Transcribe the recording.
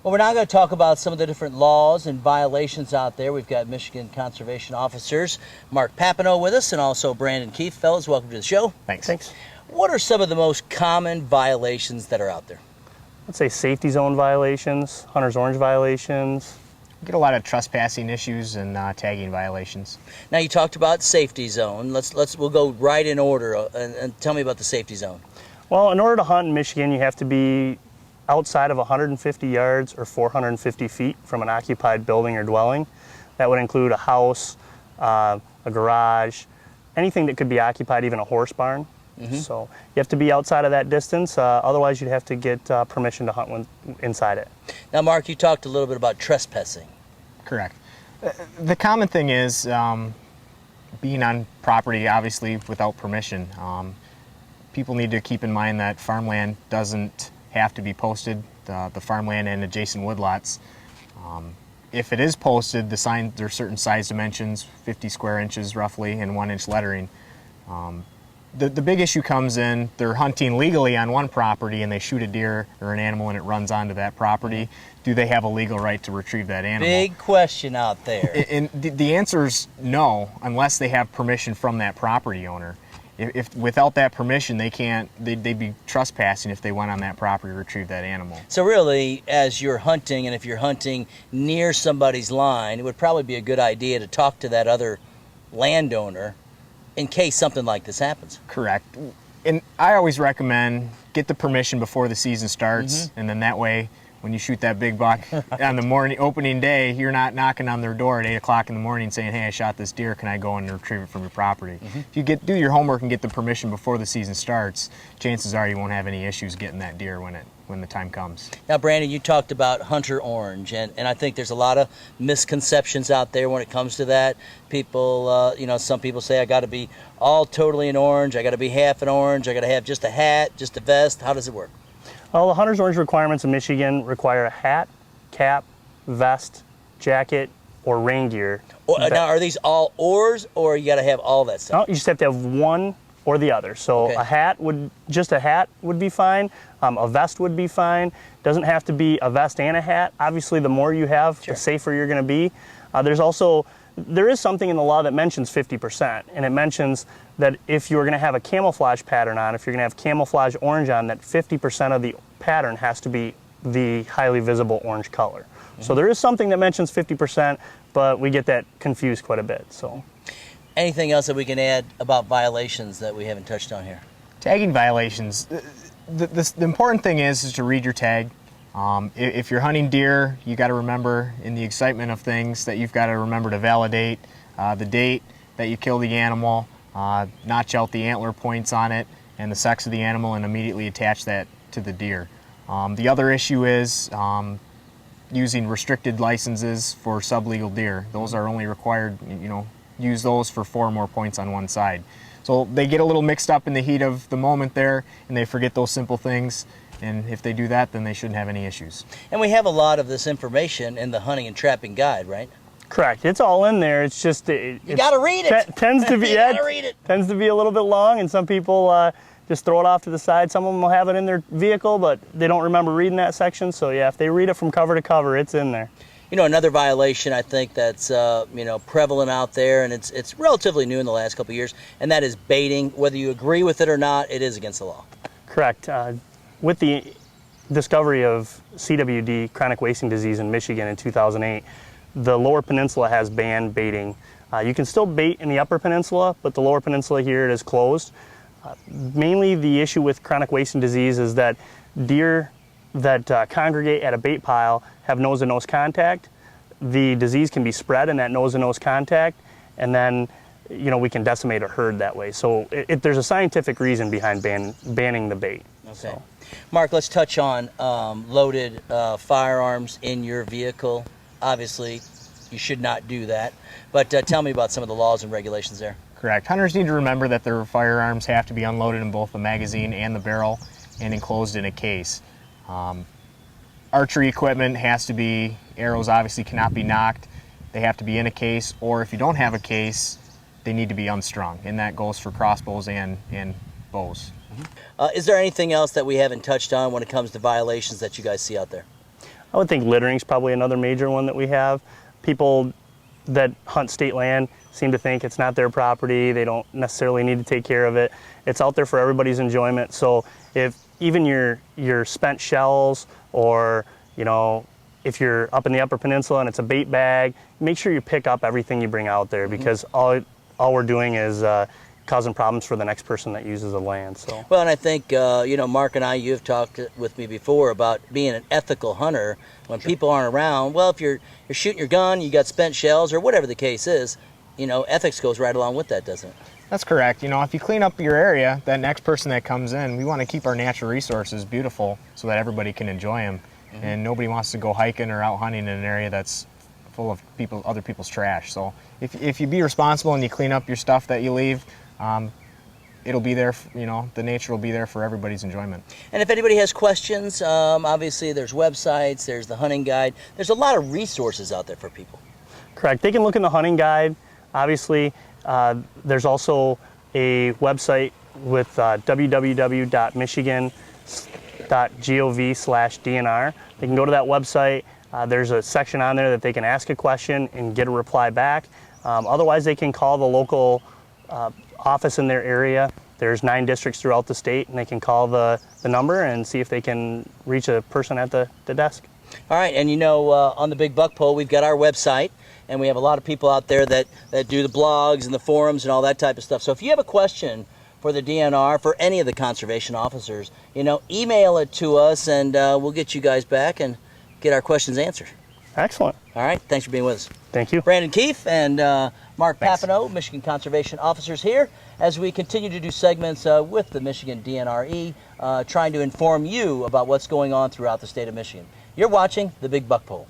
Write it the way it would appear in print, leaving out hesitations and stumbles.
Well, we're now going to talk about some of the different laws and violations out there. We've got Michigan Conservation Officers Mark Papineau with us and also Brandon Keith. Fellas, welcome to the show. Thanks. What are some of the most common violations that are out there? Let's say safety zone violations, hunter's orange violations. We get a lot of trespassing issues and tagging violations. Now, you talked about safety zone. We'll go right in order and tell me about the safety zone. Well, in order to hunt in Michigan, you have to be outside of 150 yards or 450 feet from an occupied building or dwelling. That would include a house, a garage, anything that could be occupied, even a horse barn. So you have to be outside of that distance, otherwise you'd have to get permission to hunt inside it. Now, Mark, you talked a little bit about trespassing. Correct. The common thing is being on property, obviously, without permission. People need to keep in mind that farmland doesn't have to be posted, the farmland and adjacent woodlots. If it is posted, there's certain size dimensions, 50 square inches roughly, and 1-inch lettering. The big issue comes in, they're hunting legally on one property and they shoot a deer or an animal and it runs onto that property. Do they have a legal right to retrieve that animal? Big question out there. And the answer is no, unless they have permission from that property owner. If without that permission, they'd be trespassing if they went on that property to retrieve that animal. So really, as you're hunting, and if you're hunting near somebody's line, it would probably be a good idea to talk to that other landowner in case something like this happens. Correct. And I always recommend get the permission before the season starts, and then that way, when you shoot that big buck on the opening day, you're not knocking on their door at 8 o'clock in the morning saying, hey, I shot this deer, can I go in and retrieve it from your property? If you do your homework and get the permission before the season starts, chances are you won't have any issues getting that deer when the time comes. Now, Brandon, you talked about hunter orange, and I think there's a lot of misconceptions out there when it comes to that. People, some people say I got to be all totally in orange, I got to be half in orange, I got to have just a hat, just a vest. How does it work? Well, the hunter's orange requirements in Michigan require a hat, cap, vest, jacket, or rain gear. Now, are these all ors, or you got to have all that stuff? No, you just have to have one or the other. So Okay. just a hat would be fine. A vest would be fine. Doesn't have to be a vest and a hat. Obviously, the more you have, Sure. the safer you're going to be. There is something in the law that mentions 50%, and it mentions that if you're going to have a camouflage pattern on, if you're going to have camouflage orange on, that 50% of the pattern has to be the highly visible orange color. So there is something that mentions 50%, but we get that confused quite a bit. So, Anything else that we can add about violations that we haven't touched on here? Tagging violations. The important thing is to read your tag. If you're hunting deer, you got to remember in the excitement of things that you've got to remember to validate the date that you killed the animal, notch out the antler points on it and the sex of the animal, and immediately attach that to the deer. The other issue is using restricted licenses for sublegal deer. Those are only required, use those for 4 more points on one side. So they get a little mixed up in the heat of the moment there, and they forget those simple things. And if they do that, then they shouldn't have any issues. And we have a lot of this information in the hunting and trapping guide, right? correct. It's all in there. It's just you got to read it. Tends to be you gotta read it. Tends to be a little bit long, and some people just throw it off to the side. Some of them will have it in their vehicle, but they don't remember reading that section. So yeah, if they read it from cover to cover, it's in there. You know, another violation I think that's prevalent out there, and it's relatively new in the last couple of years, and that is baiting. Whether you agree with it or not, it is against the law. Correct. With the discovery of CWD, chronic wasting disease, in Michigan in 2008, the Lower Peninsula has banned baiting. You can still bait in the Upper Peninsula, but the Lower Peninsula here, it is closed. Mainly the issue with chronic wasting disease is that deer that congregate at a bait pile have nose-to-nose contact. The disease can be spread in that nose-to-nose contact, and then we can decimate a herd that way. So there's a scientific reason behind banning the bait. Okay. So. Mark, let's touch on loaded firearms in your vehicle. Obviously, you should not do that, but tell me about some of the laws and regulations there. Correct. Hunters need to remember that their firearms have to be unloaded in both the magazine and the barrel and enclosed in a case. Archery equipment has to be, arrows obviously cannot be knocked. They have to be in a case, or if you don't have a case, they need to be unstrung, and that goes for crossbows and bows. Is there anything else that we haven't touched on when it comes to violations that you guys see out there? I would think littering's probably another major one that we have. People that hunt state land seem to think it's not their property, they don't necessarily need to take care of it. It's out there for everybody's enjoyment. So if even your spent shells, or if you're up in the Upper Peninsula and it's a bait bag, make sure you pick up everything you bring out there, because all we're doing is causing problems for the next person that uses the land. So. Well, and I think, Mark and I, you've talked with me before about being an ethical hunter. When people aren't around, well, if you're shooting your gun, you got spent shells or whatever the case is, ethics goes right along with that, doesn't it? That's correct. If you clean up your area, that next person that comes in, we want to keep our natural resources beautiful so that everybody can enjoy them. And nobody wants to go hiking or out hunting in an area that's full of other people's trash. So if you be responsible and you clean up your stuff that you leave, it'll be there, the nature will be there for everybody's enjoyment. And if anybody has questions, obviously there's websites, there's the hunting guide. There's a lot of resources out there for people. Correct. They can look in the hunting guide. Obviously, there's also a website with www.michigan.gov/DNR. They can go to that website. There's a section on there that they can ask a question and get a reply back. Otherwise, they can call the local office in their area. There's 9 districts throughout the state, and they can call the number and see if they can reach a person at the desk. All right, and on the Big Buck Pole, we've got our website, and we have a lot of people out there that do the blogs and the forums and all that type of stuff. So if you have a question for the DNR, for any of the conservation officers, email it to us, and we'll get you guys back and get our questions answered. Excellent. All right, thanks for being with us. Thank you. Brandon Keefe and Mark Thanks. Papineau, Michigan Conservation Officers, here as we continue to do segments with the Michigan DNRE, trying to inform you about what's going on throughout the state of Michigan. You're watching the Big Buck Pole.